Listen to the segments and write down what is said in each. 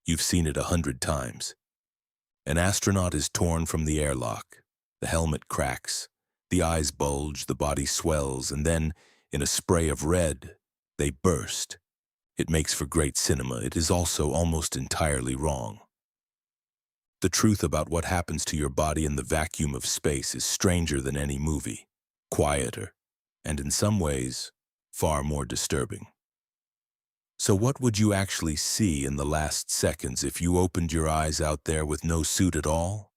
You've seen it 100 times. An astronaut is torn from the airlock. The helmet cracks. The eyes bulge, the body swells, and then, in a spray of red, they burst. It makes for great cinema. It is also almost entirely wrong. The truth about what happens to your body in the vacuum of space is stranger than any movie, quieter, and in some ways, far more disturbing. So what would you actually see in the last seconds if you opened your eyes out there with no suit at all?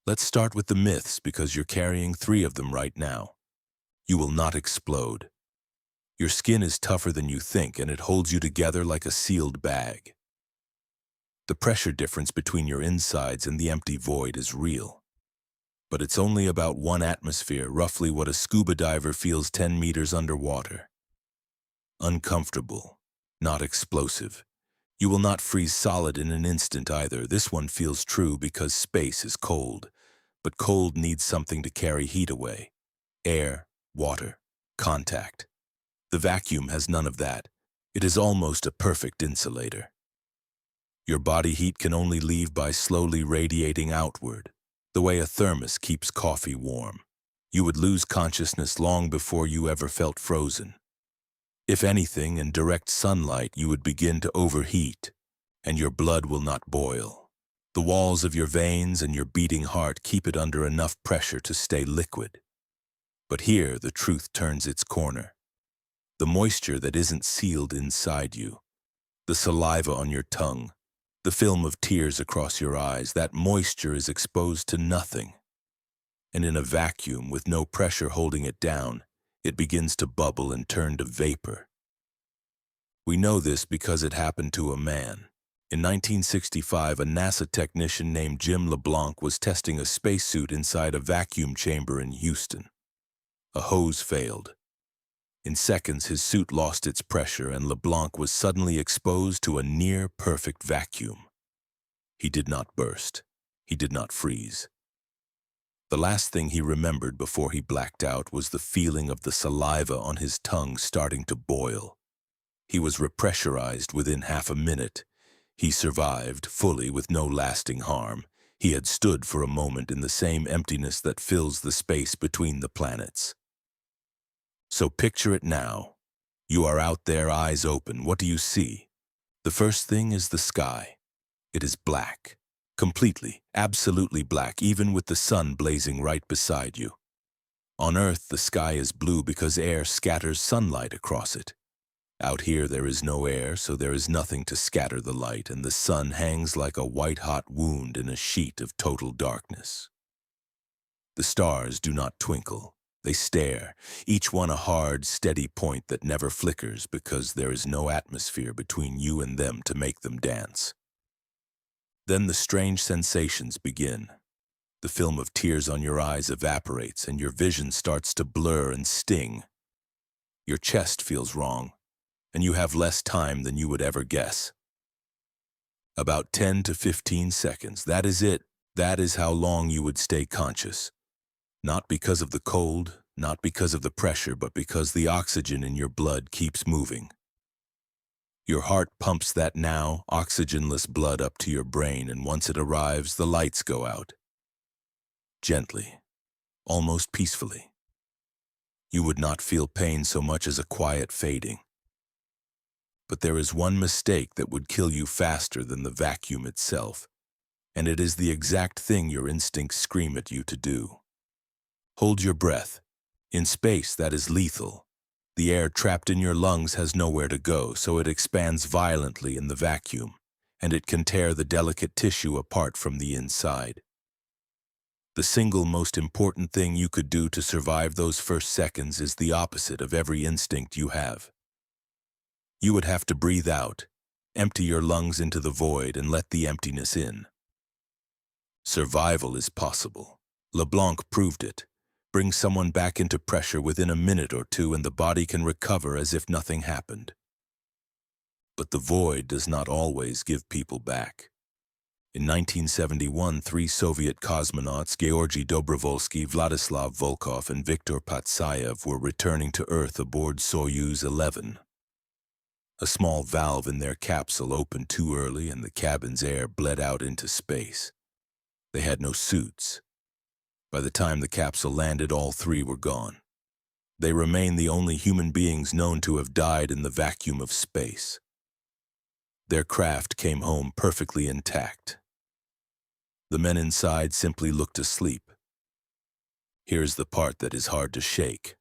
Let's start with the myths because you're carrying 3 of them right now. You will not explode. Your skin is tougher than you think and it holds you together like a sealed bag. The pressure difference between your insides and the empty void is real. But it's only about 1 atmosphere, roughly what a scuba diver feels 10 meters underwater. Uncomfortable, not explosive. You will not freeze solid in an instant either. This one feels true because space is cold. But cold needs something to carry heat away. Air, water, contact. The vacuum has none of that. It is almost a perfect insulator. Your body heat can only leave by slowly radiating outward, the way a thermos keeps coffee warm. You would lose consciousness long before you ever felt frozen. If anything, in direct sunlight, you would begin to overheat, and your blood will not boil. The walls of your veins and your beating heart keep it under enough pressure to stay liquid. But here, the truth turns its corner. The moisture that isn't sealed inside you, the saliva on your tongue, the film of tears across your eyes, that moisture is exposed to nothing. And in a vacuum with no pressure holding it down, it begins to bubble and turn to vapor. We know this because it happened to a man. In 1965, a NASA technician named Jim LeBlanc was testing a spacesuit inside a vacuum chamber in Houston. A hose failed. In seconds, his suit lost its pressure and LeBlanc was suddenly exposed to a near-perfect vacuum. He did not burst. He did not freeze. The last thing he remembered before he blacked out was the feeling of the saliva on his tongue starting to boil. He was repressurized within half a minute. He survived, fully, with no lasting harm. He had stood for a moment in the same emptiness that fills the space between the planets. So picture it now. You are out there, eyes open. What do you see? The first thing is the sky. It is black. Completely, absolutely black, even with the sun blazing right beside you. On Earth, the sky is blue because air scatters sunlight across it. Out here, there is no air, so there is nothing to scatter the light, and the sun hangs like a white-hot wound in a sheet of total darkness. The stars do not twinkle. They stare, each one a hard, steady point that never flickers because there is no atmosphere between you and them to make them dance. Then the strange sensations begin. The film of tears on your eyes evaporates and your vision starts to blur and sting. Your chest feels wrong, and you have less time than you would ever guess. About 10 to 15 seconds, that is it. That is how long you would stay conscious. Not because of the cold, not because of the pressure, but because the oxygen in your blood keeps moving. Your heart pumps that now oxygenless blood up to your brain, and once it arrives, the lights go out. Gently, almost peacefully. You would not feel pain so much as a quiet fading. But there is one mistake that would kill you faster than the vacuum itself, and it is the exact thing your instincts scream at you to do. Hold your breath. In space, that is lethal. The air trapped in your lungs has nowhere to go, so it expands violently in the vacuum, and it can tear the delicate tissue apart from the inside. The single most important thing you could do to survive those first seconds is the opposite of every instinct you have. You would have to breathe out, empty your lungs into the void, and let the emptiness in. Survival is possible. LeBlanc proved it. Bring someone back into pressure within a minute or two and the body can recover as if nothing happened. But the void does not always give people back. In 1971, 3 Soviet cosmonauts, Georgy Dobrovolsky, Vladislav Volkov, and Viktor Patsayev, were returning to Earth aboard Soyuz 11. A small valve in their capsule opened too early and the cabin's air bled out into space. They had no suits. By the time the capsule landed, all three were gone. They remain the only human beings known to have died in the vacuum of space. Their craft came home perfectly intact. The men inside simply looked asleep. Here's the part that is hard to shake.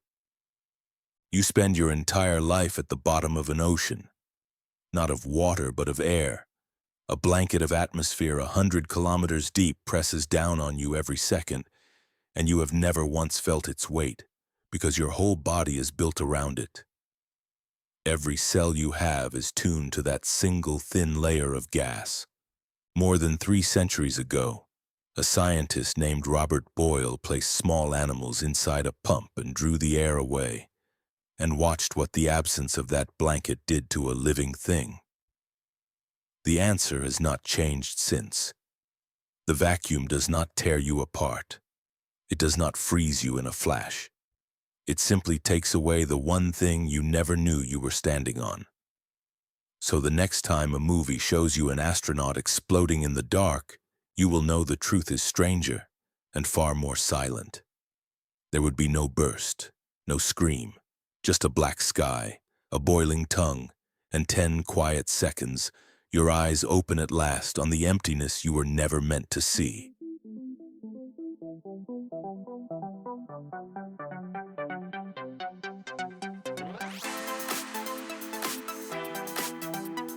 You spend your entire life at the bottom of an ocean, not of water but of air. A blanket of atmosphere 100 kilometers deep presses down on you every second, and you have never once felt its weight, because your whole body is built around it. Every cell you have is tuned to that single thin layer of gas. More than 3 centuries ago, a scientist named Robert Boyle placed small animals inside a pump and drew the air away, and watched what the absence of that blanket did to a living thing. The answer has not changed since. The vacuum does not tear you apart. It does not freeze you in a flash. It simply takes away the one thing you never knew you were standing on. So the next time a movie shows you an astronaut exploding in the dark, you will know the truth is stranger and far more silent. There would be no burst, no scream, just a black sky, a boiling tongue, and 10 quiet seconds, your eyes open at last on the emptiness you were never meant to see.